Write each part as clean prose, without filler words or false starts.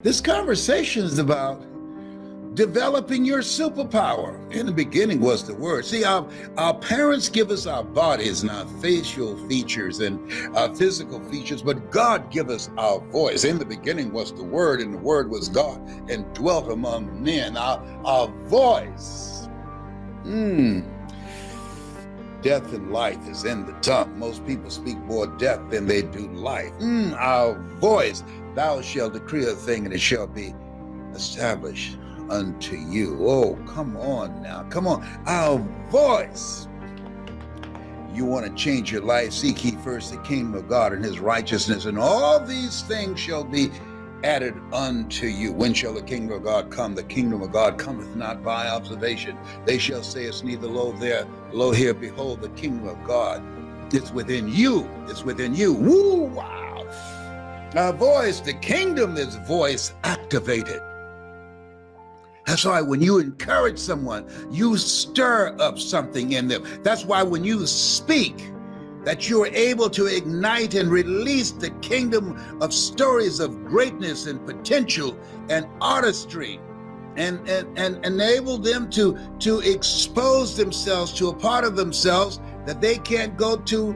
This conversation is about developing your superpower. In the beginning was the word. See, our parents give us our bodies and our facial features and our physical features, but God give us our voice. In the beginning was the word, and the word was God and dwelt among men. Our voice. Death and life is in the tongue. Most people speak more death than they do life. Our voice. Thou shalt decree a thing, and it shall be established unto you. Oh, come on now. Come on. Our voice. You want to change your life? Seek ye first the kingdom of God and his righteousness, and all these things shall be added unto you. When shall the kingdom of God come? The kingdom of God cometh not by observation. They shall say, it's neither lo there, lo here. Behold, the kingdom of God is within you. It's within you. Woo, wow. Our voice, the kingdom is voice activated. That's why when you encourage someone, you stir up something in them. That's why when you speak, that you're able to ignite and release the kingdom of stories of greatness and potential and artistry, and enable them to expose themselves to a part of themselves that they can't go to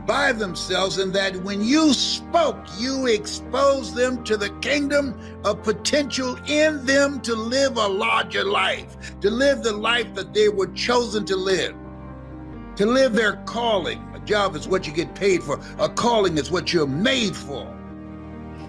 by themselves, and that when you spoke, you exposed them to the kingdom of potential in them to live a larger life, to live the life that they were chosen to live their calling. A job is what you get paid for. A calling is what you're made for.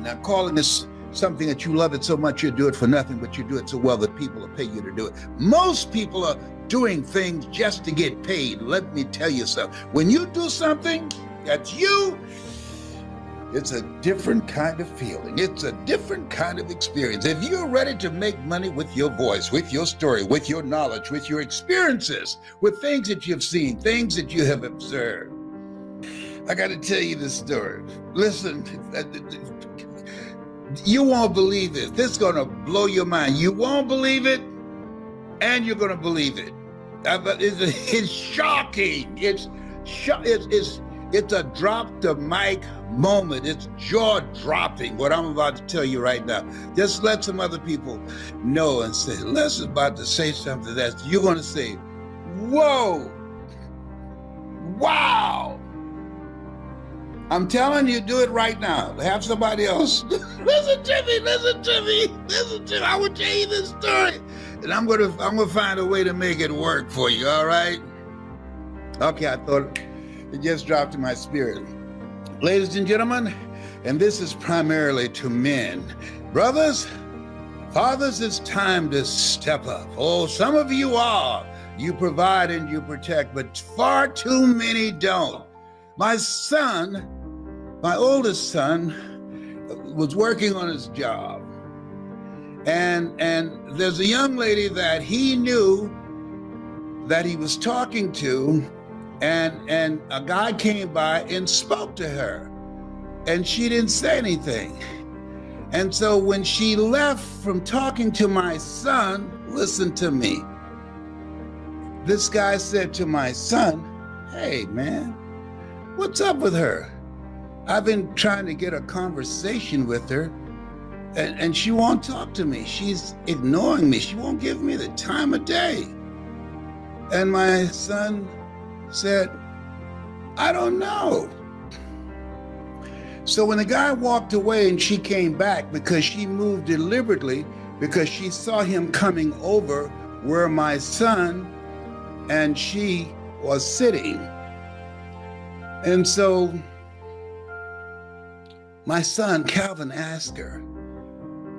Now, calling is something that you love it so much you do it for nothing, but you do it so well that people will pay you to do it. Most people are doing things just to get paid. Let me tell you something. When you do something that's you, it's a different kind of feeling. It's a different kind of experience. If you're ready to make money with your voice, with your story, with your knowledge, with your experiences, with things that you've seen, things that you have observed, I got to tell you this story. Listen, you won't believe it. This is going to blow your mind. You won't believe it, and you're going to believe it. It's shocking. It's a drop the mic moment. It's jaw dropping what I'm about to tell you right now. Just let some other people know and say, Les is about to say something that you're going to say, whoa, wow. I'm telling you, do it right now. Have somebody else. Listen to me. I will tell you this story. And I'm gonna find a way to make it work for you, all right? Okay, I thought it just dropped in my spirit. Ladies and gentlemen, and this is primarily to men. Brothers, fathers, it's time to step up. Oh, some of you are. You provide and you protect, but far too many don't. My son, my oldest son, was working on his job. And there's a young lady that he knew that he was talking to, and a guy came by and spoke to her, and she didn't say anything. And so when she left from talking to my son, listen to me. This guy said to my son, hey man, what's up with her? I've been trying to get a conversation with her, and she won't talk to me. She's ignoring me. She won't give me the time of day. And my son said, I don't know. So when the guy walked away and she came back, because she moved deliberately, because she saw him coming over where my son and she was sitting. And so my son, Calvin, asked her,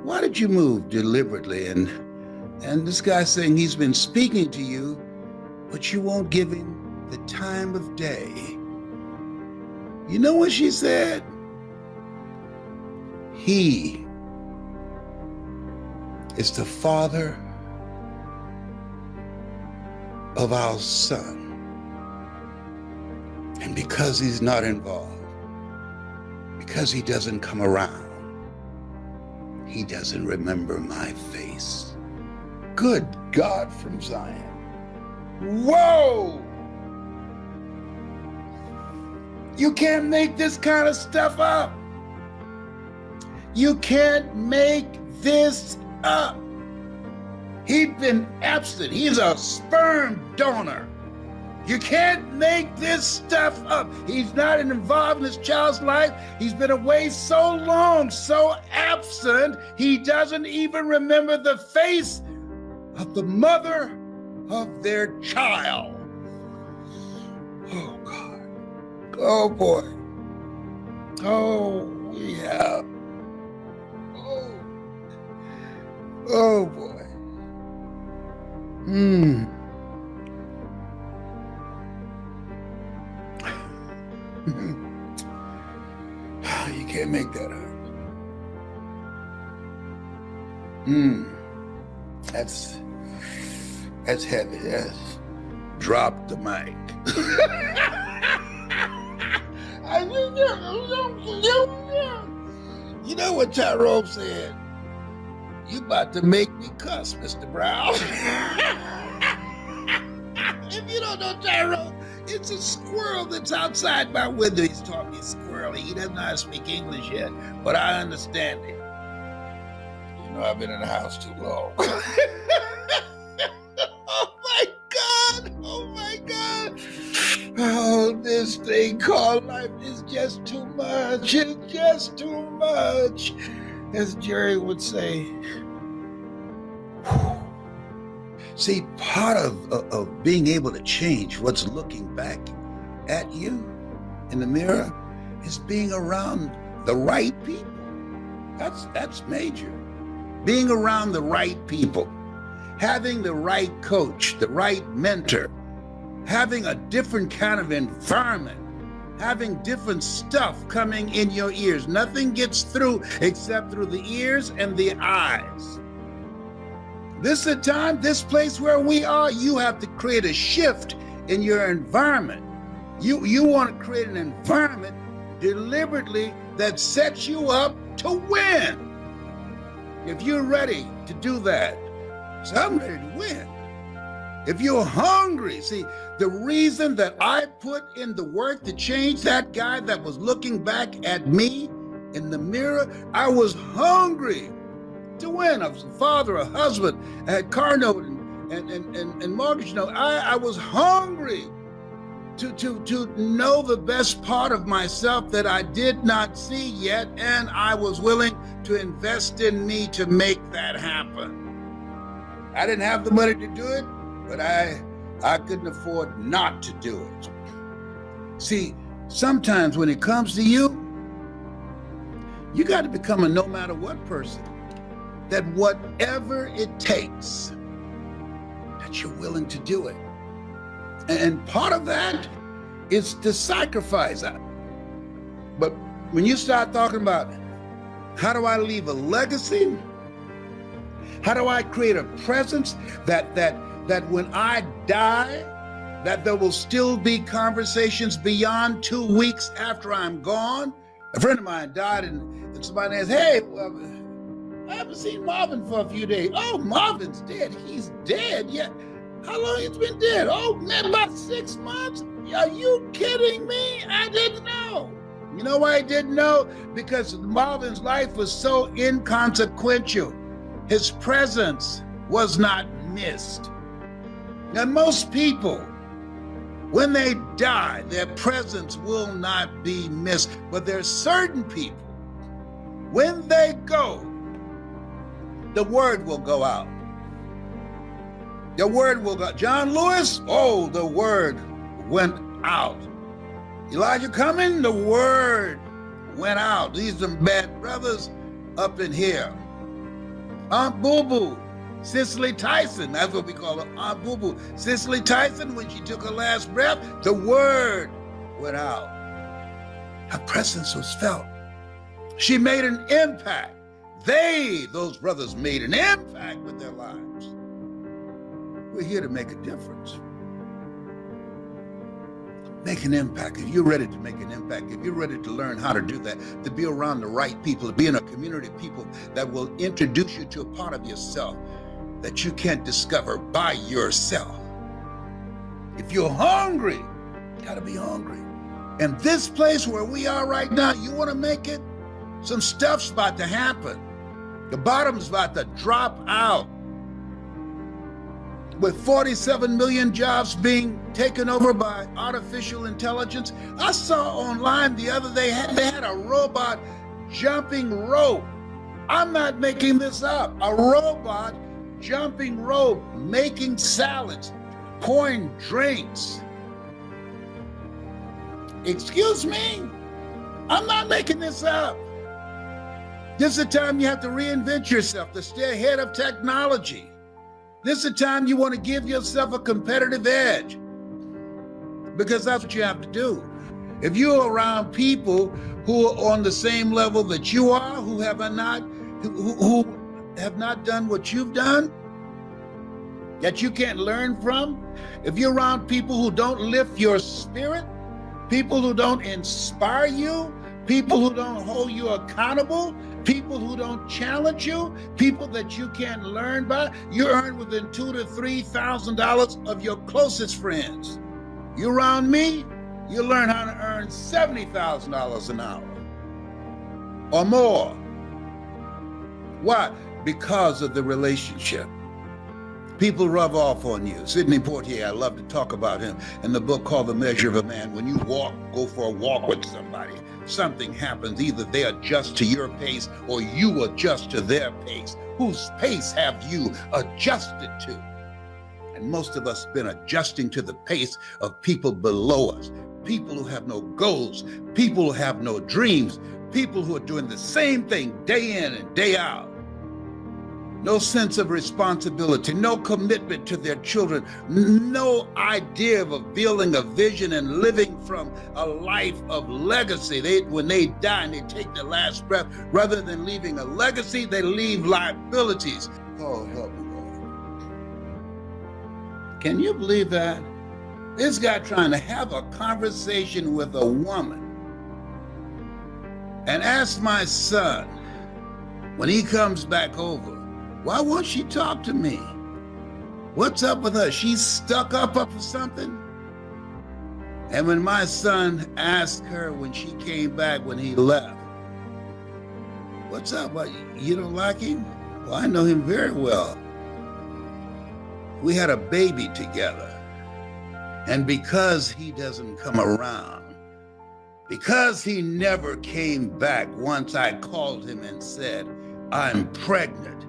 why did you move deliberately? And this guy's saying he's been speaking to you, but you won't give him the time of day. You know what she said? He is the father of our son. And because he's not involved, because he doesn't come around, he doesn't remember my face. Good God from Zion. Whoa! You can't make this kind of stuff up. You can't make this up. He'd been absent. He's a sperm donor. You can't make this stuff up. He's not involved in his child's life. He's been away so long, so absent, he doesn't even remember the face of the mother of their child. Oh, God. Oh, boy. Oh, yeah. Oh, boy. You can't make that up. That's heavy. That's drop the mic. You know what Tyrone said? You about to make me cuss, Mr. Brown. If you don't know Tyrone, it's a squirrel that's outside my window. He's taught me squirrely. He doesn't know how to speak English yet, but I understand it. You know, I've been in the house too long. Oh my God! Oh my God! Oh, this thing called life is just too much. It's just too much. As Jerry would say. See, part of being able to change what's looking back at you in the mirror is being around the right people. That's major. Being around the right people, having the right coach, the right mentor, having a different kind of environment, having different stuff coming in your ears. Nothing gets through except through the ears and the eyes. This is a time, this place where we are, you have to create a shift in your environment. You want to create an environment deliberately that sets you up to win. If you're ready to do that, so I'm ready to win. If you're hungry, see, the reason that I put in the work to change that guy that was looking back at me in the mirror, I was hungry to win. I was a father, a husband, I had car note and mortgage note. I was hungry to know the best part of myself that I did not see yet, and I was willing to invest in me to make that happen. I didn't have the money to do it, but I couldn't afford not to do it. See, sometimes when it comes to you, you got to become a no matter what person. That whatever it takes, that you're willing to do it. And part of that is the sacrifice. But when you start talking about how do I leave a legacy? How do I create a presence that when I die, that there will still be conversations beyond 2 weeks after I'm gone? A friend of mine died and somebody asked, hey, I haven't seen Marvin for a few days. Oh, Marvin's dead. He's dead. Yeah. How long he's been dead? Oh, man, about 6 months? Are you kidding me? I didn't know. You know why I didn't know? Because Marvin's life was so inconsequential. His presence was not missed. Now, most people, when they die, their presence will not be missed. But there's certain people, when they go, the word will go out. The word will go. John Lewis, oh, the word went out. Elijah Cumming, the word went out. These are bad brothers up in here. Aunt Boo Boo, Cicely Tyson, that's what we call her, Aunt Boo Boo. Cicely Tyson, when she took her last breath, the word went out. Her presence was felt. She made an impact. Those brothers made an impact with their lives. We're here to make a difference. Make an impact. If you're ready to make an impact, if you're ready to learn how to do that, to be around the right people, to be in a community of people that will introduce you to a part of yourself that you can't discover by yourself. If you're hungry, you gotta be hungry. And this place where we are right now, you wanna make it? Some stuff's about to happen. The bottom's about to drop out. With 47 million jobs being taken over by artificial intelligence. I saw online the other day, they had a robot jumping rope. I'm not making this up. A robot jumping rope, making salads, pouring drinks. Excuse me? I'm not making this up. This is the time you have to reinvent yourself to stay ahead of technology. This is the time you want to give yourself a competitive edge, because that's what you have to do. If you're around people who are on the same level that you are, who have not done what you've done, that you can't learn from, if you're around people who don't lift your spirit, people who don't inspire you, people who don't hold you accountable, people who don't challenge you, people that you can't learn by, you earn within $2,000 to $3,000 of your closest friends. You around me, you learn how to earn $70,000 an hour or more. Why? Because of the relationship. People rub off on you. Sidney Poitier, I love to talk about him in the book called The Measure of a Man. When you go for a walk with somebody, something happens. Either they adjust to your pace or you adjust to their pace. Whose pace have you adjusted to? And most of us have been adjusting to the pace of people below us. People who have no goals, people who have no dreams, people who are doing the same thing day in and day out. No sense of responsibility, no commitment to their children, no idea of building a vision and living from a life of legacy. When they die and they take their last breath, rather than leaving a legacy, they leave liabilities. Oh, help me, Lord. Can you believe that? This guy trying to have a conversation with a woman and ask my son, when he comes back over, why won't she talk to me? What's up with her? She's stuck up for something? And when my son asked her when she came back, when he left, what's up? What, you don't like him? Well, I know him very well. We had a baby together. And because he doesn't come around, because he never came back once I called him and said, I'm pregnant,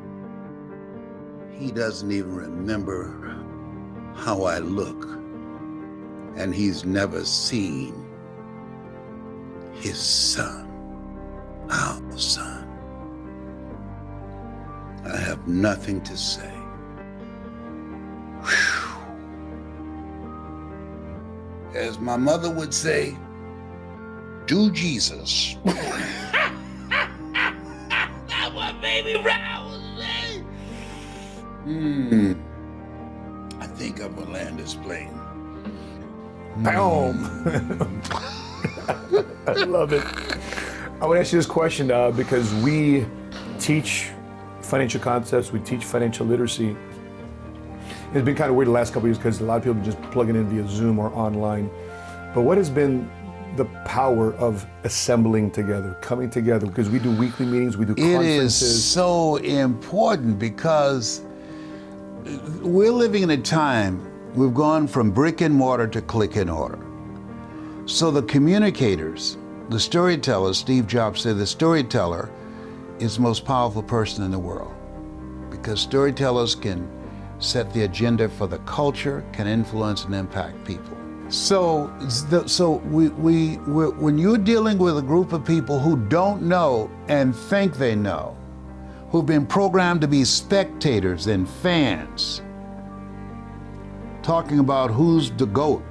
he doesn't even remember how I look. And he's never seen his son, our son. I have nothing to say. Whew. As my mother would say, do Jesus. That's what Baby Brown would say. I think I'm gonna land this plane. Boom. I love it. I want to ask you this question because we teach financial concepts, we teach financial literacy. It's been kind of weird the last couple of years because a lot of people are just plugging in via Zoom or online. But what has been the power of assembling together, coming together? Because we do weekly meetings, we do conferences. It is so important because we're living in a time, we've gone from brick and mortar to click and order. So the communicators, the storytellers, Steve Jobs said the storyteller is the most powerful person in the world because storytellers can set the agenda for the culture, can influence and impact people. So when you're dealing with a group of people who don't know and think they know, who've been programmed to be spectators and fans, talking about who's the GOAT,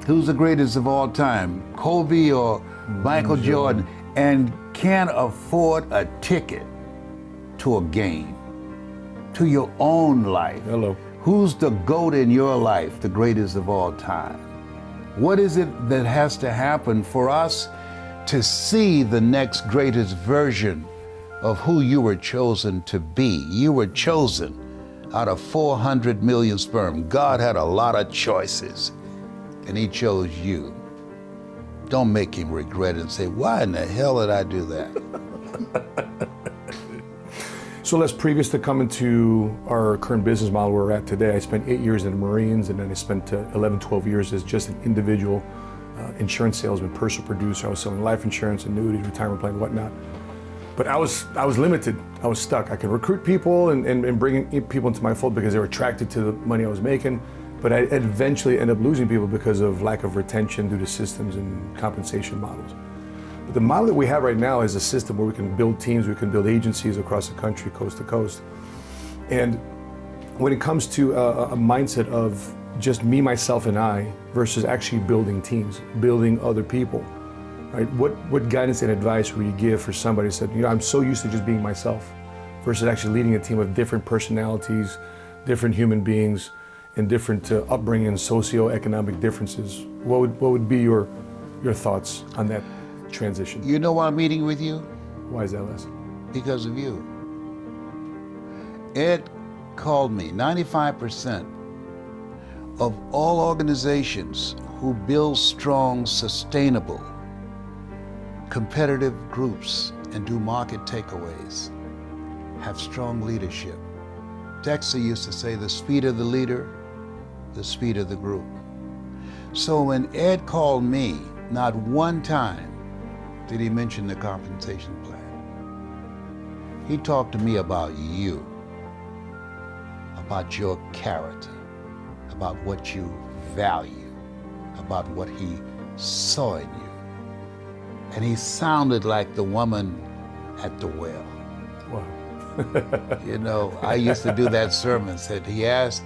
who's the greatest of all time, Kobe or Michael Jordan, and can't afford a ticket to a game, to your own life. Hello. Who's the GOAT in your life, the greatest of all time? What is it that has to happen for us to see the next greatest version of who you were chosen to be? You were chosen out of 400 million sperm. God had a lot of choices, and he chose you. don't make him regret it and say, why in the hell did I do that? So Les, previous to coming to our current business model where we're at today, I spent 8 years in the Marines, and then I spent 11, 12 years as just an individual insurance salesman, personal producer. I was selling life insurance, annuities, retirement plan, whatnot. But I was limited. I was stuck. I could recruit people and bring people into my fold because they were attracted to the money I was making. But I eventually ended up losing people because of lack of retention due to systems and compensation models. But the model that we have right now is a system where we can build teams, we can build agencies across the country, coast to coast. And when it comes to a mindset of just me, myself, and I versus actually building teams, building other people, right? What guidance and advice would you give for somebody who said, I'm so used to just being myself versus actually leading a team of different personalities, different human beings, and different upbringing and socioeconomic differences? What would be your thoughts on that transition? You know why I'm meeting with you? Why is that, Les? Because of you. Ed called me. 95% of all organizations who build strong, sustainable, competitive groups and do market takeaways have strong leadership. Dexter used to say, the speed of the leader, the speed of the group. So when Ed called me, not one time did he mention the compensation plan. He talked to me about you, about your character, about what you value, about what he saw in you. And he sounded like the woman at the well. Wow. I used to do that sermon. Said he asked,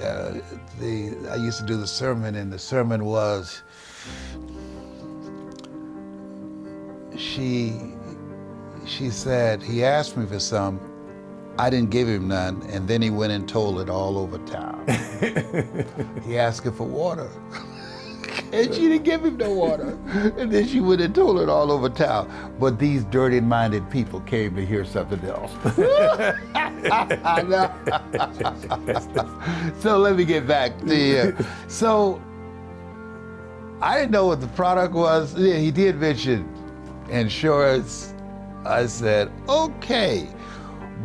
I used to do the sermon, and the sermon was, she said, he asked me for some, I didn't give him none, and then he went and told it all over town. He asked her for water, and she didn't give him no water, and then she went and told it all over town. But these dirty-minded people came to hear something else. So let me get back to you. So I didn't know what the product was. Yeah, he did mention insurance. I said, okay.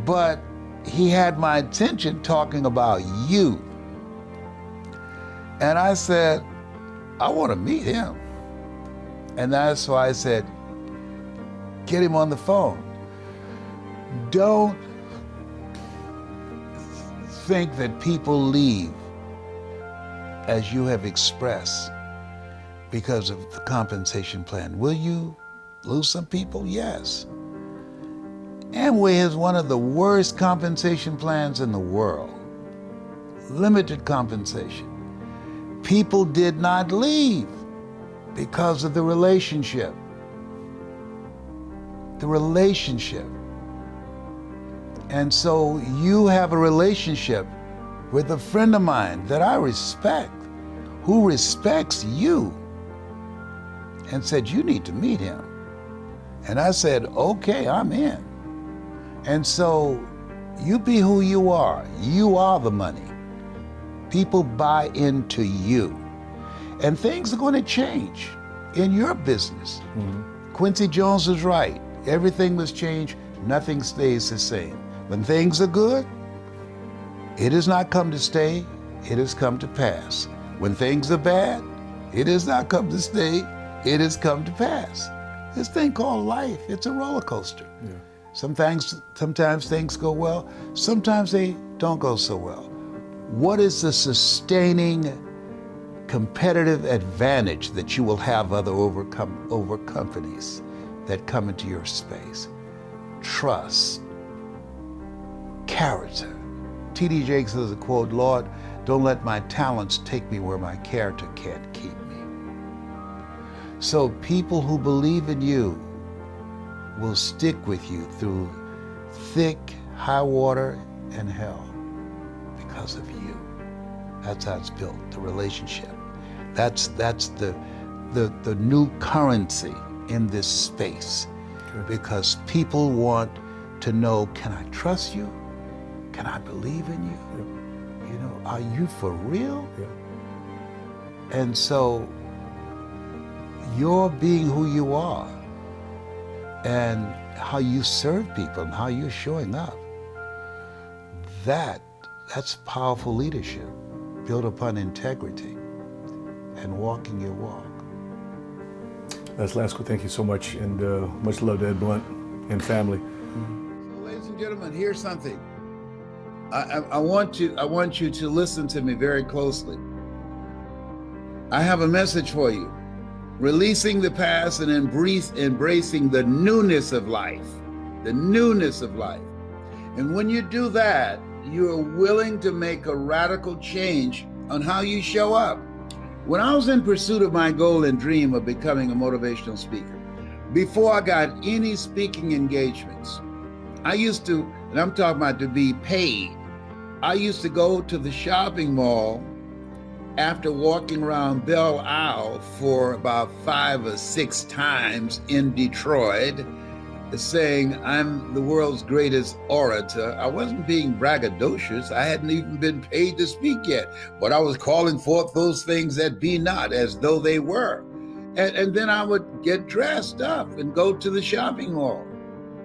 But he had my attention talking about you. And I said, I want to meet him. And that's why I said, get him on the phone. Don't think that people leave as you have expressed because of the compensation plan. Will you lose some people? Yes. Amway has one of the worst compensation plans in the world. Limited compensation. People did not leave because of the relationship. The relationship. And so you have a relationship with a friend of mine that I respect, who respects you, and said, you need to meet him. And I said, okay, I'm in. And so you be who you are. You are the money. People buy into you. And things are going to change in your business. Mm-hmm. Quincy Jones is right. Everything must change. Nothing stays the same. When things are good, it has not come to stay. It has come to pass. When things are bad, it has not come to stay. It has come to pass. This thing called life, it's a roller coaster. Yeah. Sometimes things go well. Sometimes they don't go so well. What is the sustaining competitive advantage that you will have over companies that come into your space? Trust, character. T.D. Jakes has a quote, Lord, don't let my talents take me where my character can't keep me. So people who believe in you will stick with you through thick, high water, and hell because of you. That's how it's built, the relationship. That's the new currency in this space. Good. Because people want to know, can I trust you? Can I believe in you? Yep. Are you for real? Yep. And so You're being who you are and how you serve people and how you're showing up. That's powerful leadership built upon integrity and walking your walk. That's Lasco. Thank you so much, and much love to Ed Blunt and family. So, ladies and gentlemen, here's something. I want you to listen to me very closely. I have a message for you. Releasing the past and embracing the newness of life. The newness of life. And when you do that, you are willing to make a radical change on how you show up. When I was in pursuit of my goal and dream of becoming a motivational speaker, before I got any speaking engagements, I used to, and I'm talking about to be paid, I used to go to the shopping mall after walking around Belle Isle for about 5 or 6 times in Detroit, saying I'm the world's greatest orator. I wasn't being braggadocious. I hadn't even been paid to speak yet, but I was calling forth those things that be not as though they were. And then I would get dressed up and go to the shopping mall.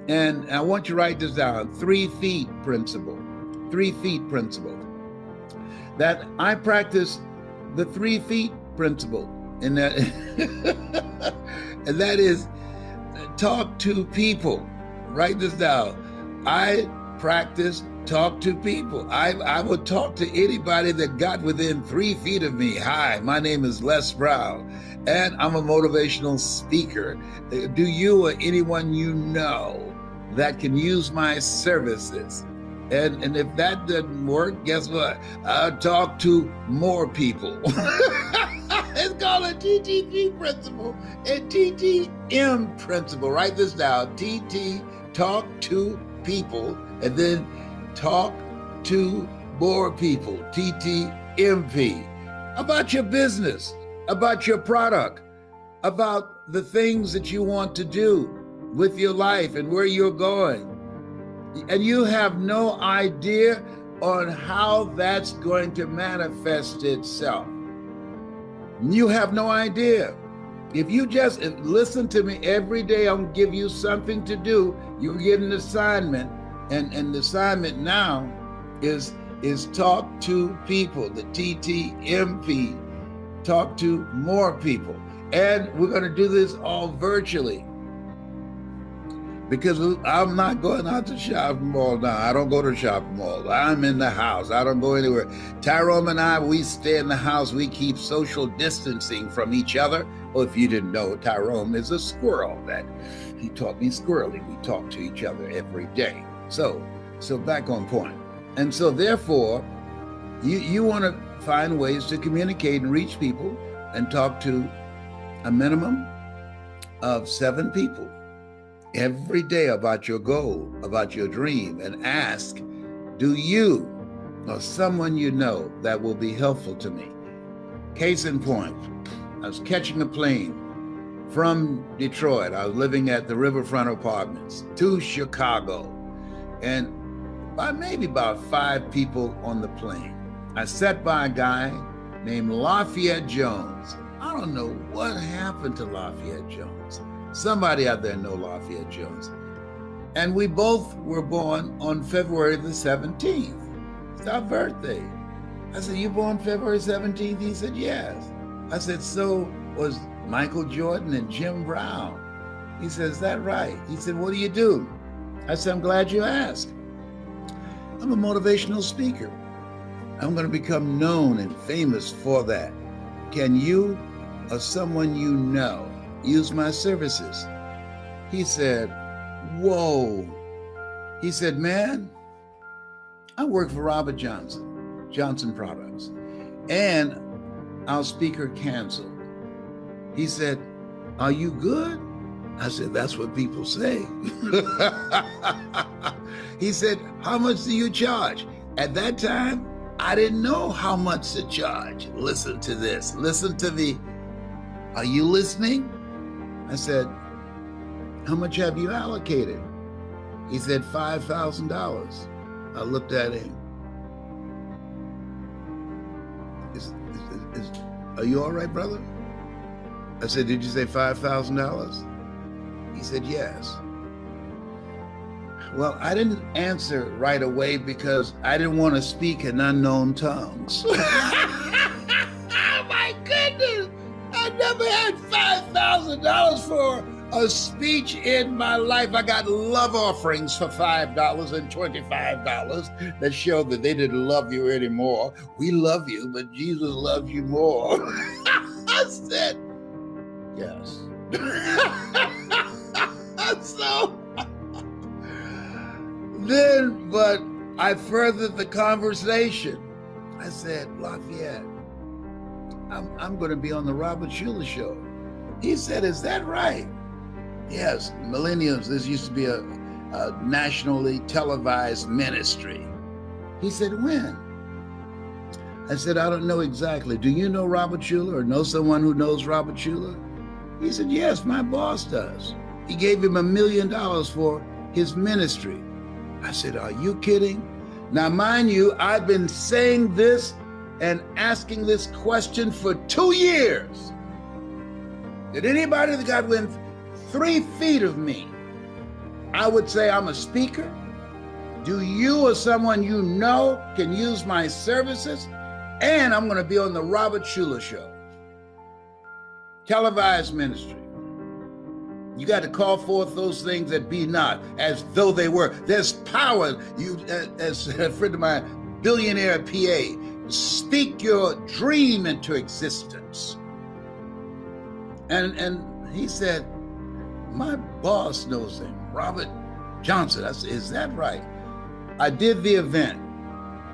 And I want you to write this down, 3 feet principle, 3 feet principle. That I practice the 3 feet principle, and that, and that is talk to people. Write this down. I practice talk to people. I would talk to anybody that got within 3 feet of me. Hi, my name is Les Brown, and I'm a motivational speaker. Do you or anyone you know that can use my services? And if that doesn't work, guess what? I'll talk to more people. It's called a TTP principle and TTM principle. Write this down. TT, talk to people, and then talk to more people. TTMP. About your business, about your product, about the things that you want to do with your life and where you're going. And you have no idea on how that's going to manifest itself. You have no idea. If you just listen to me every day, I'm gonna give you something to do. You get an assignment, and the assignment now is talk to people, the TTMP, talk to more people. And we're gonna do this all virtually, because I'm not going out to shopping mall now. I don't go to shopping mall. I'm in the house. I don't go anywhere. Tyrone and I, we stay in the house. We keep social distancing from each other. Well, if you didn't know, Tyrone is a squirrel. That he taught me squirrely. We talk to each other every day. So back on point. And so therefore, you want to find ways to communicate and reach people and talk to a minimum of 7 people every day about your goal, about your dream, and ask, do you or someone you know that will be helpful to me? Case in point, I was catching a plane from Detroit. I was living at the Riverfront Apartments to Chicago, and maybe about 5 people on the plane. I sat by a guy named Lafayette Jones. I don't know what happened to Lafayette Jones. Somebody out there know Lafayette Jones. And we both were born on February the 17th. It's our birthday. I said, you born February 17th? He said, yes. I said, so was Michael Jordan and Jim Brown. He said, is that right? He said, what do you do? I said, I'm glad you asked. I'm a motivational speaker. I'm going to become known and famous for that. Can you or someone you know use my services? He said, whoa. He said, man, I work for Robert Johnson Products, and our speaker canceled. He said, are you good? I said, that's what people say. He said, how much do you charge? At that time, I didn't know how much to charge. Listen to this. Listen to me. Are you listening? I said, how much have you allocated? He said, $5,000. I looked at him. Are you all right, brother? I said, did you say $5,000? He said, yes. Well, I didn't answer right away because I didn't want to speak in unknown tongues. Oh my goodness! I never had $5,000 for a speech in my life. I got love offerings for $5 and $25 that showed that they didn't love you anymore. We love you, but Jesus loves you more. I said, yes. So then, but I furthered the conversation. I said, Lafayette, I'm going to be on the Robert Schuller show. He said, is that right? Yes, millennials, this used to be a nationally televised ministry. He said, when? I said, I don't know exactly. Do you know Robert Schuller or know someone who knows Robert Schuller? He said, yes, my boss does. He gave him $1 million for his ministry. I said, are you kidding? Now, mind you, I've been saying this and asking this question for 2 years. Did anybody that got within 3 feet of me, I would say I'm a speaker? Do you or someone you know can use my services? And I'm going to be on the Robert Schuller show. Televised ministry. You got to call forth those things that be not as though they were. There's power. You, as a friend of mine, billionaire PA, speak your dream into existence. And he said, my boss knows him, Robert Johnson. I said, is that right? I did the event.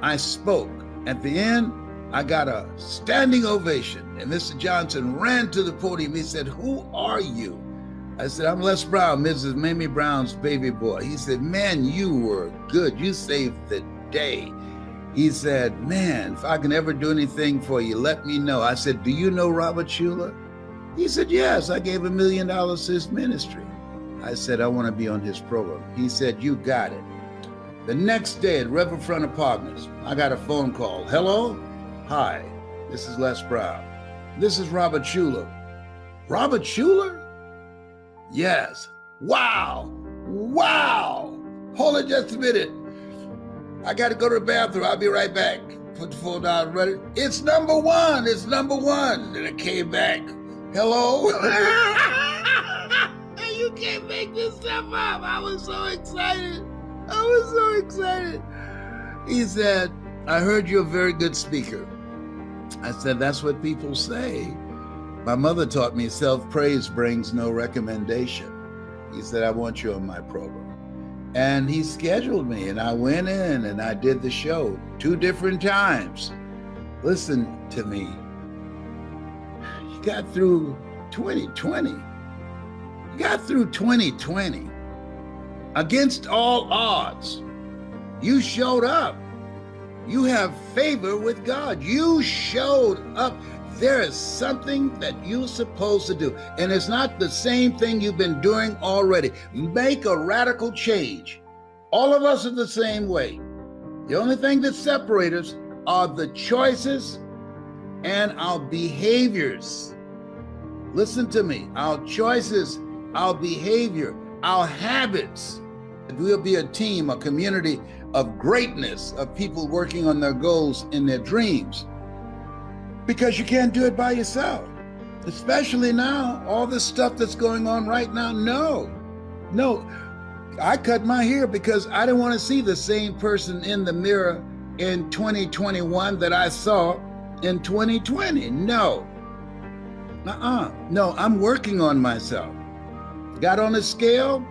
I spoke. At the end, I got a standing ovation. And Mr. Johnson ran to the podium. He said, who are you? I said, I'm Les Brown, Mrs. Mamie Brown's baby boy. He said, man, you were good. You saved the day. He said, man, if I can ever do anything for you, let me know. I said, do you know Robert Schuller? He said, yes, I gave $1 million to his ministry. I said, I want to be on his program. He said, you got it. The next day at Riverfront Apartments, I got a phone call. Hello? Hi, this is Les Brown. This is Robert Schuller. Robert Schuller? Yes. Wow. Wow. Hold it just a minute. I got to go to the bathroom. I'll be right back. Put the phone down, ready. It's number one. It's number one. Then I came back. Hello? You can't make this stuff up. I was so excited. He said, I heard you're a very good speaker. I said, that's what people say. My mother taught me self-praise brings no recommendation. He said, I want you on my program. And he scheduled me, and I went in and I did the show 2 different times. Listen to me. You got through 2020. You got through 2020. Against all odds, you showed up. You have favor with God. You showed up. There is something that you're supposed to do. And it's not the same thing you've been doing already. Make a radical change. All of us are the same way. The only thing that separates us are the choices and our behaviors. Listen to me. Our choices, our behavior, our habits. We'll be a team, a community of greatness, of people working on their goals and their dreams. Because you can't do it by yourself. Especially now, all this stuff that's going on right now. No. I cut my hair because I didn't want to see the same person in the mirror in 2021 that I saw in 2020. No, I'm working on myself. Got on a scale,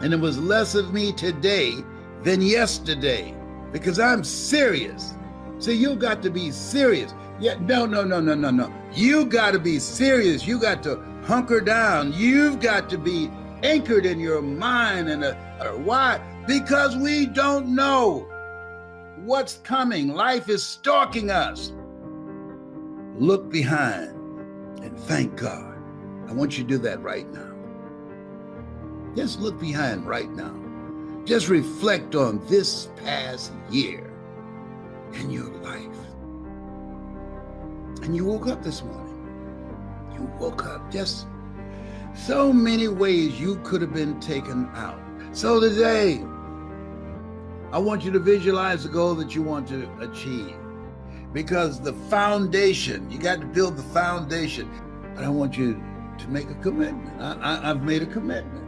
and it was less of me today than yesterday because I'm serious. See, you got to be serious. Yeah, no. You got to be serious. You got to hunker down. You've got to be anchored in your mind. Why? Because we don't know what's coming. Life is stalking us. Look behind and thank God. I want you to do that right now. Just look behind right now. Just reflect on this past year and your life. And you woke up this morning You woke up just so many ways you could have been taken out. So today, I want you to visualize the goal that you want to achieve. Because the foundation, you got to build the foundation. But I want you to make a commitment. I've made a commitment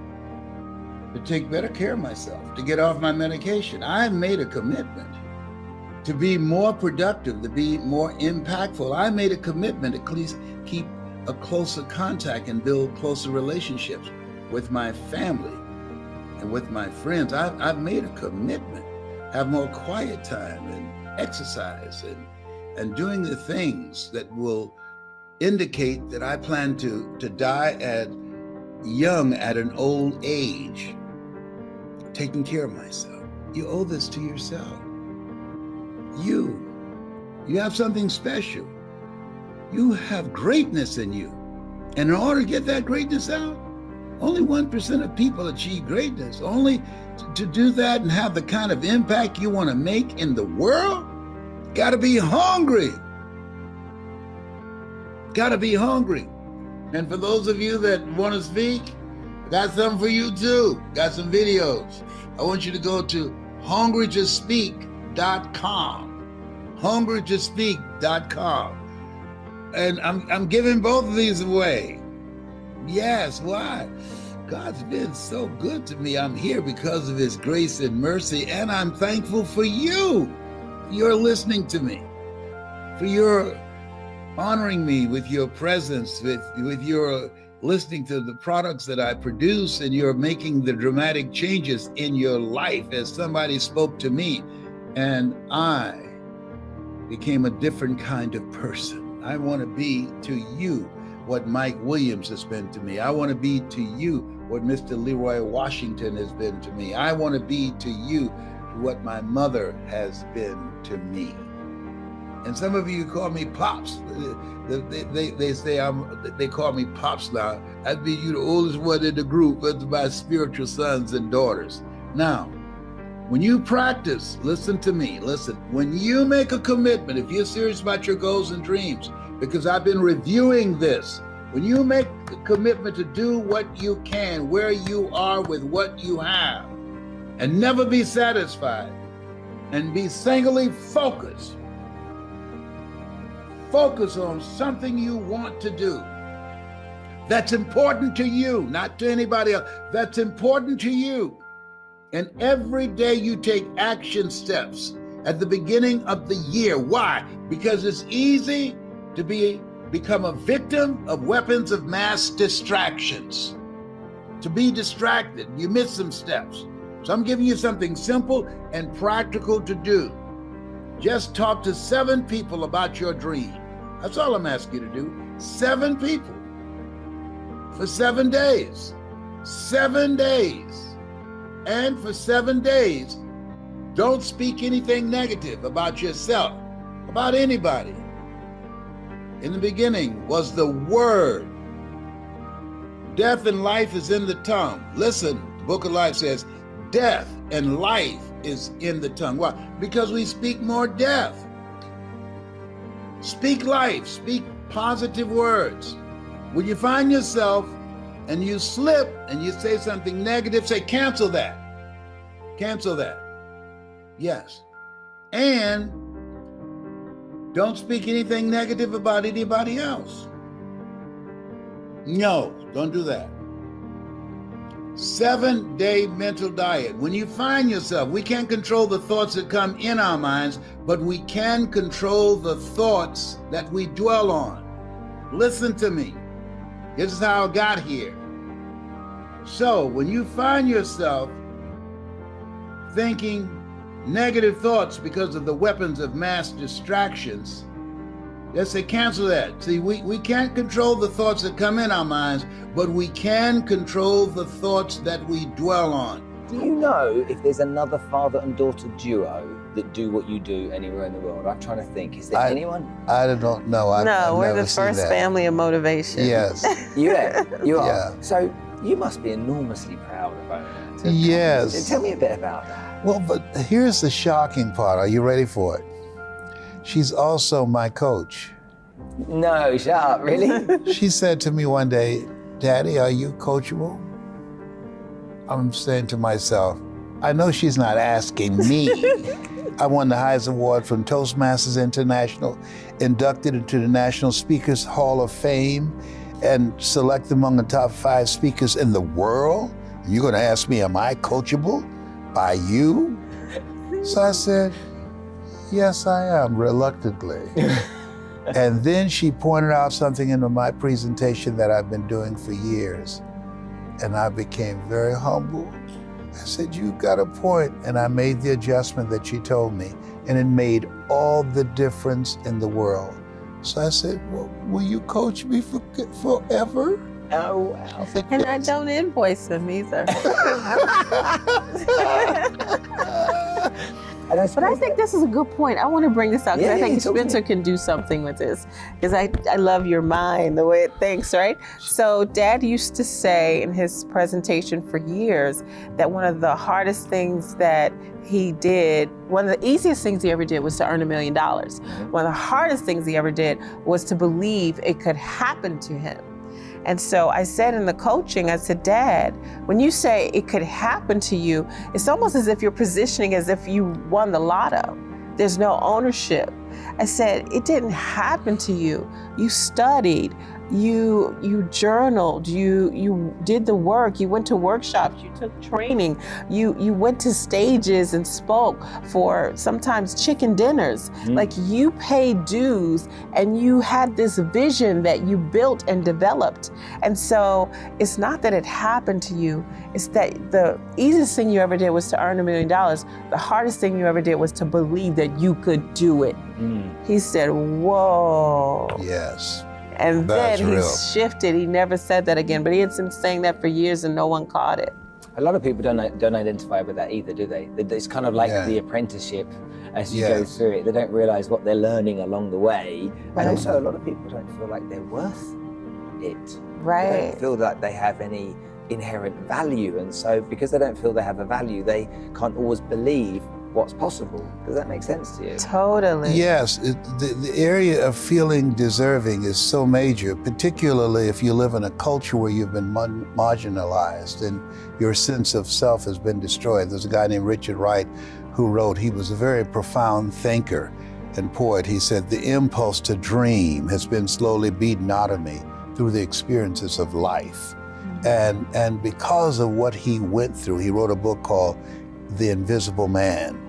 to take better care of myself, to get off my medication. I've made a commitment to be more productive, to be more impactful. I made a commitment to at least keep a closer contact and build closer relationships with my family and with my friends. I've made a commitment, have more quiet time and exercise and doing the things that will indicate that I plan to die at young at an old age, taking care of myself. You owe this to yourself. You have something special. You have greatness in you. And in order to get that greatness out, only 1% of people achieve greatness. Only to do that and have the kind of impact you want to make in the world, gotta be hungry. Gotta be hungry. And for those of you that want to speak, I got something for you too. Got some videos. I want you to go to hungrytospeak.com. hungrytospeak.com. And I'm giving both of these away. Yes, why? God's been so good to me. I'm here because of his grace and mercy, and I'm thankful for you. You're listening to me, for your honoring me with your presence, with your listening to the products that I produce, and you're making the dramatic changes in your life as somebody spoke to me, and I became a different kind of person. I want to be to you what Mike Williams has been to me. I want to be to you what Mr. Leroy Washington has been to me. I want to be to you what my mother has been to me. And some of you call me Pops. They say they call me Pops now. I'd be you the oldest one in the group, but my spiritual sons and daughters. Now, when you practice, listen to me, listen. When you make a commitment, if you're serious about your goals and dreams, because I've been reviewing this, when you make a commitment to do what you can, where you are with what you have, and never be satisfied, and be singly focused. Focus on something you want to do that's important to you, not to anybody else, that's important to you. And every day you take action steps at the beginning of the year. Why? Because it's easy to become a victim of weapons of mass distractions. To be distracted, you miss some steps. So I'm giving you something simple and practical to do. Just talk to 7 people about your dream. That's all I'm asking you to do. 7 people for 7 days. 7 days. And for 7 days, don't speak anything negative about yourself, about anybody. In the beginning was the Word. Death and life is in the tongue. Listen, the book of life says, death and life is in the tongue. Why? Because we speak more death. Speak life, speak positive words. When you find yourself and you slip and you say something negative, say, cancel that. Cancel that. Yes. And don't speak anything negative about anybody else. No, don't do that. 7-day mental diet. When you find yourself, we can't control the thoughts that come in our minds, but we can control the thoughts that we dwell on. Listen to me. This is how I got here. So when you find yourself thinking negative thoughts because of the weapons of mass distractions, let's say cancel that. See, we can't control the thoughts that come in our minds, but we can control the thoughts that we dwell on. Do you know if there's another father and daughter duo that do what you do anywhere in the world? I'm trying to think. Is there anyone? I don't know. No, we're the first family of motivation. Yes. You are. Yeah. So you must be enormously proud of owning that. Yes. Tell me a bit about that. Well, but here's the shocking part. Are you ready for it? She's also my coach. No, shut up, really? She said to me one day, Daddy, are you coachable? I'm saying to myself, I know she's not asking me. I won the highest award from Toastmasters International, inducted into the National Speakers Hall of Fame, and selected among the top 5 speakers in the world. You're gonna ask me, am I coachable by you? So I said, yes, I am, reluctantly. And then she pointed out something in my presentation that I've been doing for years. And I became very humble. I said, you got a point. And I made the adjustment that she told me. And it made all the difference in the world. So I said, well, will you coach me forever? Oh, wow. And I don't invoice him either. But I think this is a good point. I want to bring this out because I think Spencer can do something with this. Because I love your mind, the way it thinks, right? So Dad used to say in his presentation for years that one of the hardest things that he did, one of the easiest things he ever did was to earn $1 million. One of the hardest things he ever did was to believe it could happen to him. And so I said in the coaching, I said, Dad, when you say it could happen to you, it's almost as if you're positioning as if you won the lotto. There's no ownership. I said, it didn't happen to you. You studied, you journaled, you did the work, you went to workshops, you took training, you went to stages and spoke for sometimes chicken dinners. Like you paid dues and you had this vision that you built and developed. And so it's not that it happened to you, it's that the easiest thing you ever did was to earn $1 million. The hardest thing you ever did was to believe that you could do it. He said, whoa. Yes. And That's then he real. shifted. He never said that again, but he had been saying that for years and no one caught it. A lot of people don't identify with that either, do they? It's kind of like the apprenticeship as you go through it. They don't realize what they're learning along the way. And also a lot of people don't feel like they're worth it. Right. They don't feel that they have any inherent value. And so because they don't feel they have a value, they can't always believe what's possible. Does that make sense to you? Totally. Yes, the area of feeling deserving is so major, particularly if you live in a culture where you've been marginalized and your sense of self has been destroyed. There's a guy named Richard Wright who wrote, he was a very profound thinker and poet. He said, the impulse to dream has been slowly beaten out of me through the experiences of life. And because of what he went through, he wrote a book called The Invisible Man,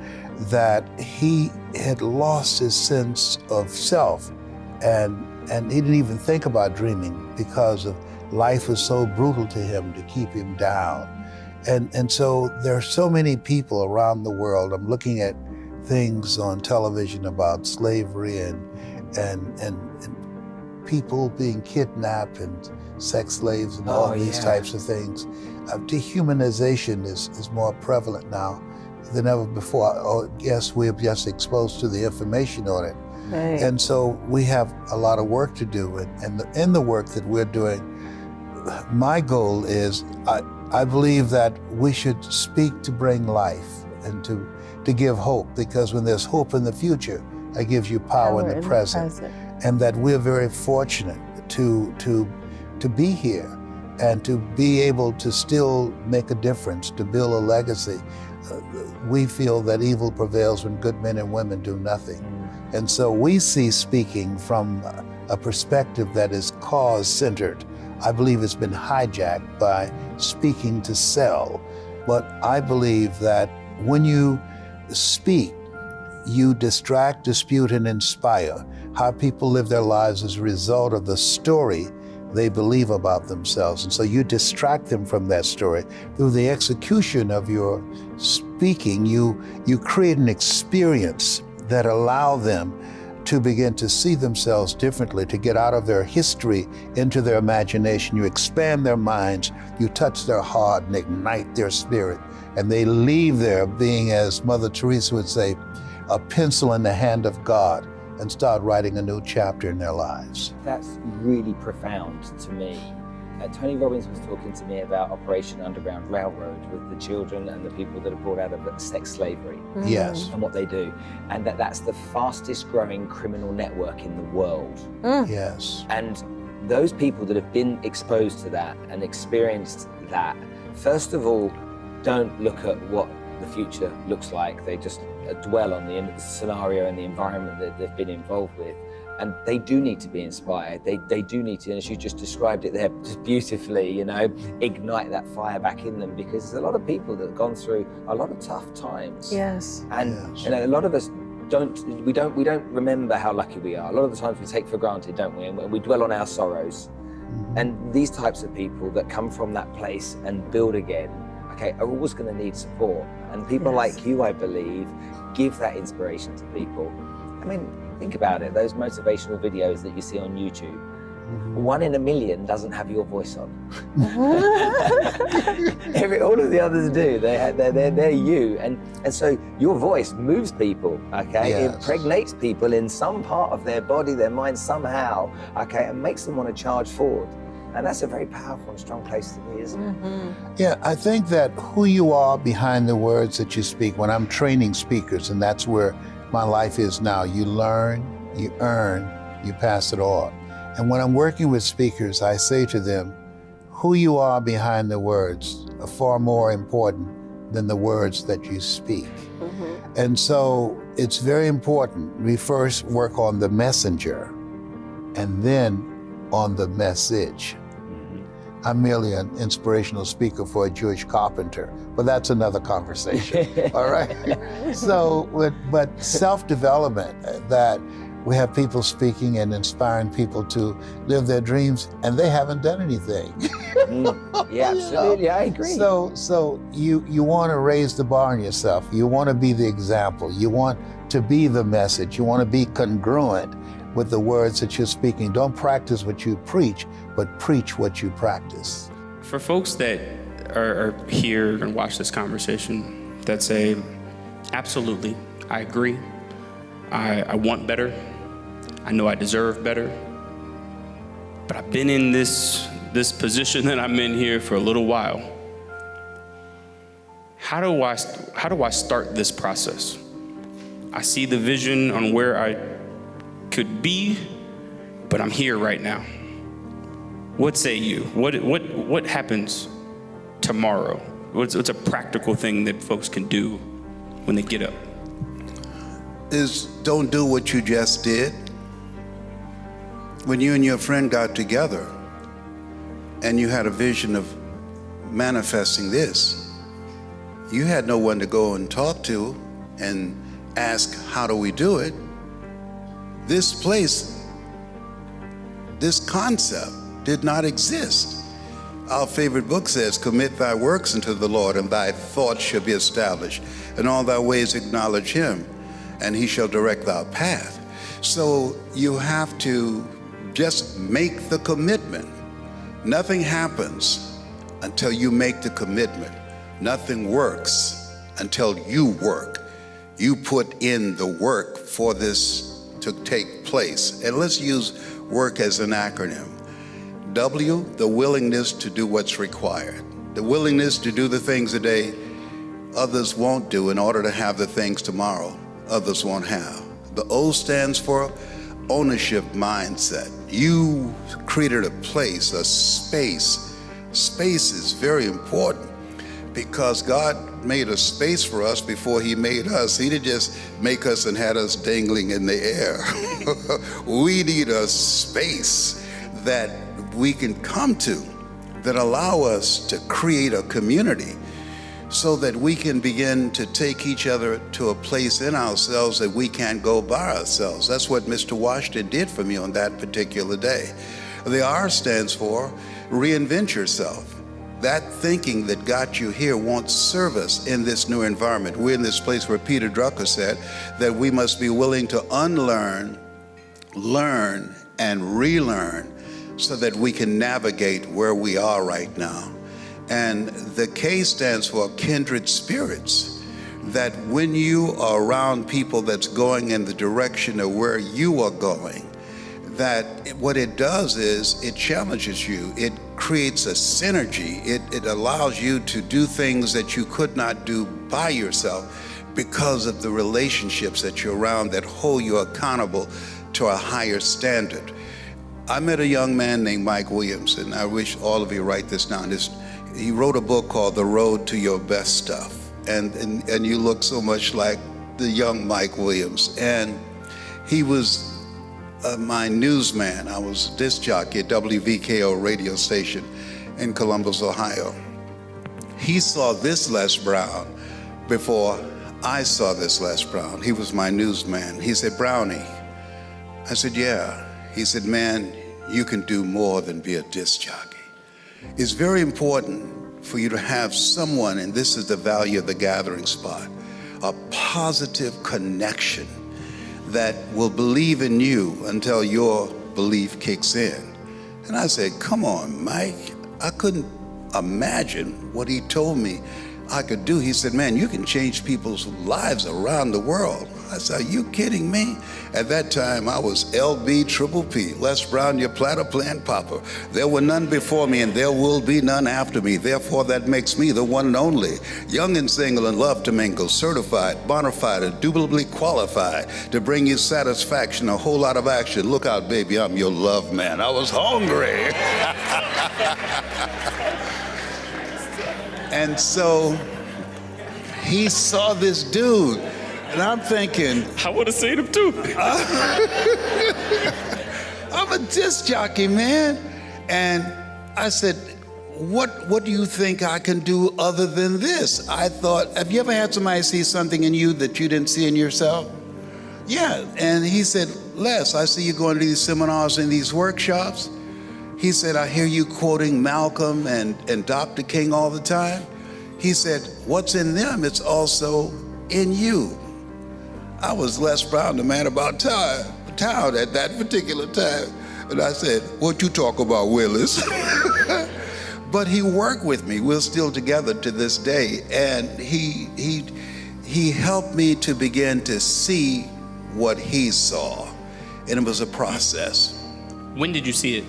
that he had lost his sense of self and he didn't even think about dreaming because of life was so brutal to him to keep him down. And so there are so many people around the world. I'm looking at things on television about slavery and people being kidnapped and sex slaves and all these types of things. Dehumanization is more prevalent now than ever before. Yes, we're just exposed to the information on it. Right. And so we have a lot of work to do. And in the work that we're doing, my goal is, I believe that we should speak to bring life and to give hope, because when there's hope in the future, that gives you power in the present. And that we're very fortunate to be here and to be able to still make a difference, to build a legacy. We feel that evil prevails when good men and women do nothing. And so we see speaking from a perspective that is cause-centered. I believe it's been hijacked by speaking to sell. But I believe that when you speak, you distract, dispute, and inspire. How people live their lives as a result of the story they believe about themselves. And so you distract them from that story. Through the execution of your speaking, you create an experience that allow them to begin to see themselves differently, to get out of their history into their imagination. You expand their minds, you touch their heart and ignite their spirit. And they leave there being, as Mother Teresa would say, a pencil in the hand of God, and start writing a new chapter in their lives. That's really profound to me. Tony Robbins was talking to me about Operation Underground Railroad with the children and the people that are brought out of sex slavery. Yes. And what they do. And that's the fastest growing criminal network in the world. Yes. And those people that have been exposed to that and experienced that, first of all, don't look at what the future looks like. They just dwell on the scenario and the environment that they've been involved with. And they do need to be inspired. They do need to, as you just described it there just beautifully, you know, ignite that fire back in them, because there's a lot of people that have gone through a lot of tough times. Yes. And you know, a lot of us don't remember how lucky we are. A lot of the times we take for granted, don't we? And we dwell on our sorrows. And these types of people that come from that place and build again, okay, are always going to need support. And people like you, I believe, give that inspiration to people. I mean, think about it, those motivational videos that you see on YouTube, 1 in a million doesn't have your voice on. All of the others do. They're you. And so your voice moves people, okay? It impregnates people in some part of their body, their mind somehow, okay, and makes them want to charge forward. And that's a very powerful and strong place to be, isn't it? Yeah, I think that who you are behind the words that you speak, when I'm training speakers, and that's where my life is now, you learn, you earn, you pass it on. And when I'm working with speakers, I say to them, who you are behind the words are far more important than the words that you speak. And so it's very important. We first work on the messenger and then on the message. I'm merely an inspirational speaker for a Jewish carpenter, but that's another conversation, all right? So, but self-development, that we have people speaking and inspiring people to live their dreams, and they haven't done anything. Yeah, absolutely, I agree. So you want to raise the bar on yourself. You want to be the example. You want to be the message. You want to be congruent with the words that you're speaking. Don't practice what you preach, but preach what you practice. For folks that are here and watch this conversation that say, absolutely, I agree, I want better, I know I deserve better, but I've been in this position that I'm in here for a little while. How do I start this process? I see the vision on where I could be, but I'm here right now. What say you? What happens tomorrow? What's a practical thing that folks can do when they get up? Is don't do what you just did. When you and your friend got together and you had a vision of manifesting this, you had no one to go and talk to and ask, how do we do it? This place, this concept did not exist. Our favorite book says, commit thy works unto the Lord, and thy thoughts shall be established. In all thy ways acknowledge him, and he shall direct thy path. So you have to just make the commitment. Nothing happens until you make the commitment. Nothing works until you work. You put in the work for this to take place. And let's use work as an acronym. W, the willingness to do what's required. The willingness to do the things today others won't do in order to have the things tomorrow others won't have. The O stands for ownership mindset. You created a place, a space. Space is very important because God made a space for us before he made us. He didn't just make us and had us dangling in the air. We need a space that we can come to that allow us to create a community so that we can begin to take each other to a place in ourselves that we can't go by ourselves. That's what Mr. Washington did for me on that particular day. The R stands for reinvent yourself. That thinking that got you here won't serve us in this new environment. We're in this place where Peter Drucker said that we must be willing to unlearn, learn, and relearn so that we can navigate where we are right now. And the K stands for kindred spirits, that when you are around people that's going in the direction of where you are going, that what it does is it challenges you. It creates a synergy. It allows you to do things that you could not do by yourself because of the relationships that you're around that hold you accountable to a higher standard. I met a young man named Mike Williams, and I wish all of you write this down. He wrote a book called The Road to Your Best Stuff. And you look so much like the young Mike Williams. And he was my newsman. I was a disc jockey at WVKO radio station in Columbus, Ohio. He saw this Les Brown before I saw this Les Brown. He was my newsman. He said, "Brownie." I said, "Yeah." He said, "Man, you can do more than be a disc jockey. It's very important for you to have someone," and this is the value of the gathering spot, a positive connection that will believe in you until your belief kicks in. And I said, "Come on, Mike." I couldn't imagine what he told me I could do. He said, "Man, you can change people's lives around the world." I said, "Are you kidding me?" At that time, I was LB Triple P, Les Brown, your platter plant popper. There were none before me, and there will be none after me. Therefore, that makes me the one and only. Young and single and love to mingle, certified, bona fide, indubitably qualified to bring you satisfaction, a whole lot of action. Look out, baby, I'm your love man. I was hungry. And so he saw this dude, and I'm thinking, I would have seen him too. I'm a disc jockey, man. And I said, what do you think I can do other than this? I thought, have you ever had somebody see something in you that you didn't see in yourself? Yeah. And he said, "Les, I see you going to these seminars and these workshops." He said, "I hear you quoting Malcolm and Dr. King all the time." He said, "What's in them, it's also in you." I was Les Brown, the man about town at that particular time. And I said, "What you talk about, Willis?" But he worked with me. We're still together to this day. And he helped me to begin to see what he saw. And it was a process. When did you see it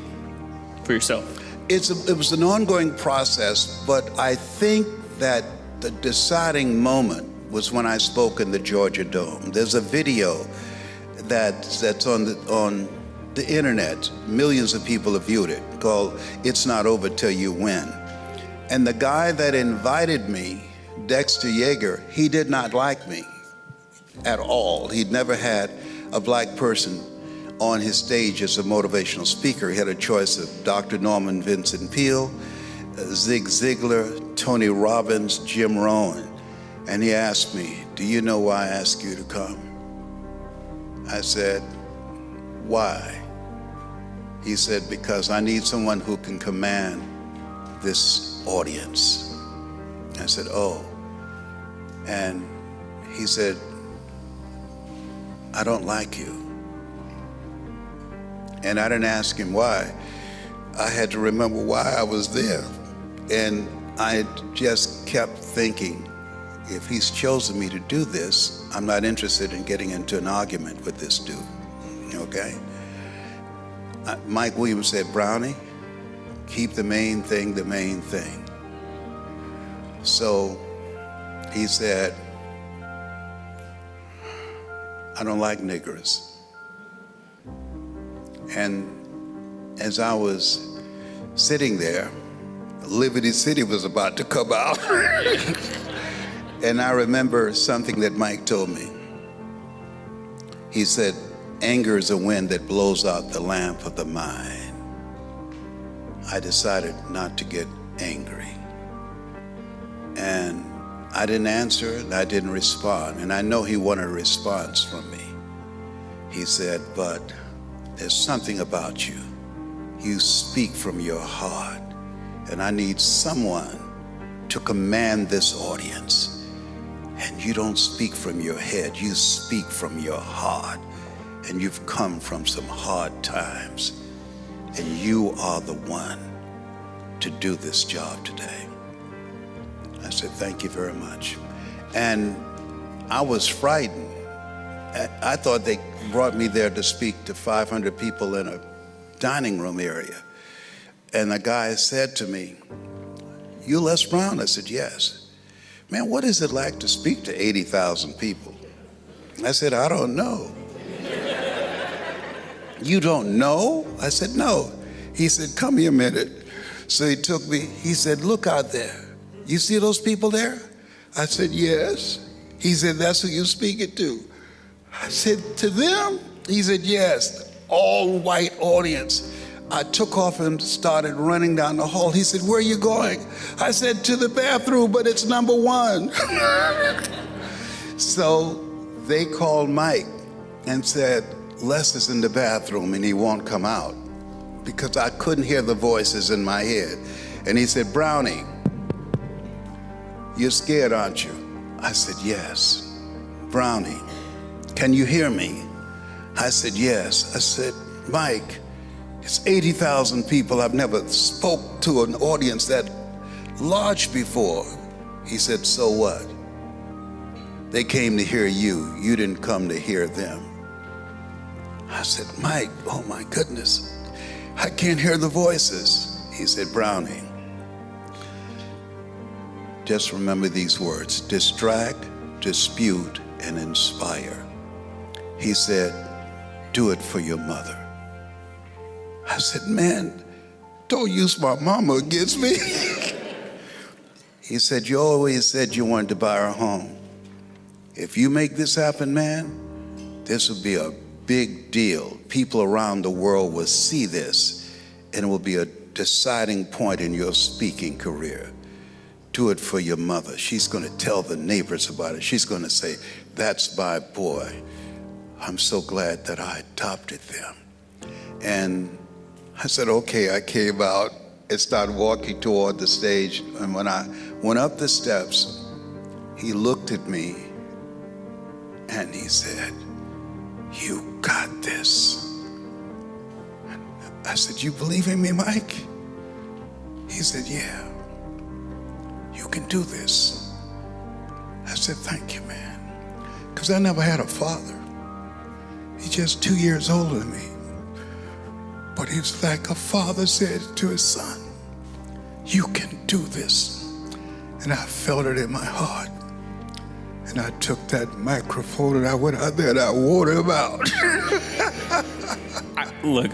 for yourself? It was an ongoing process, but I think that the deciding moment was when I spoke in the Georgia Dome. There's a video that's on the internet. Millions of people have viewed it, called "It's Not Over Till You Win." And the guy that invited me, Dexter Yeager, he did not like me at all. He'd never had a black person on his stage as a motivational speaker. He had a choice of Dr. Norman Vincent Peale, Zig Ziglar, Tony Robbins, Jim Rohn. And he asked me, "Do you know why I asked you to come?" I said, "Why?" He said, "Because I need someone who can command this audience." I said, "Oh." And he said, "I don't like you." And I didn't ask him why. I had to remember why I was there. And I just kept thinking, if he's chosen me to do this, I'm not interested in getting into an argument with this dude, okay? Mike Williams said, "Brownie, keep the main thing the main thing." So he said, "I don't like niggers." And as I was sitting there, Liberty City was about to come out. And I remember something that Mike told me. He said, "Anger is a wind that blows out the lamp of the mind." I decided not to get angry. And I didn't answer and I didn't respond. And I know he wanted a response from me. He said, "But there's something about you. You speak from your heart. And I need someone to command this audience. And you don't speak from your head, you speak from your heart. And you've come from some hard times. And you are the one to do this job today." I said, "Thank you very much." And I was frightened I thought they brought me there to speak to 500 people in a dining room area. And the guy said to me, "You Les Brown?" I said, "Yes." "Man, what is it like to speak to 80,000 people?" I said, "I don't know." "You don't know?" I said, "No." He said, "Come here a minute." So he took me, he said, "Look out there. You see those people there?" I said, "Yes." He said, "That's who you're speaking to." I said, "To them?" He said, "Yes." All white audience. I took off and started running down the hall. He said, "Where are you going?" I said, "To the bathroom, but it's number 1. So they called Mike and said, "Les is in the bathroom and he won't come out," because I couldn't hear the voices in my head. And he said, "Brownie, you're scared, aren't you?" I said, "Yes." "Brownie, can you hear me?" I said, "Yes." I said, "Mike, it's 80,000 people. I've never spoke to an audience that large before." He said, "So what? They came to hear you. You didn't come to hear them." I said, "Mike, oh my goodness, I can't hear the voices." He said, "Brownie, just remember these words: distract, dispute, and inspire." He said, "Do it for your mother." I said, "Man, don't use my mama against me." He said, "You always said you wanted to buy her home. If you make this happen, man, this will be a big deal. People around the world will see this, and it will be a deciding point in your speaking career. Do it for your mother. She's going to tell the neighbors about it. She's going to say, 'That's my boy. I'm so glad that I adopted them.'" And I said, "Okay." I came out and started walking toward the stage. And when I went up the steps, he looked at me and he said, "You got this." I said, "You believe in me, Mike?" He said, "Yeah, you can do this." I said, "Thank you, man." Because I never had a father. He's just 2 years older than me. But he's like a father said to his son, "You can do this." And I felt it in my heart. And I took that microphone and I went out there and I wore him out. Look,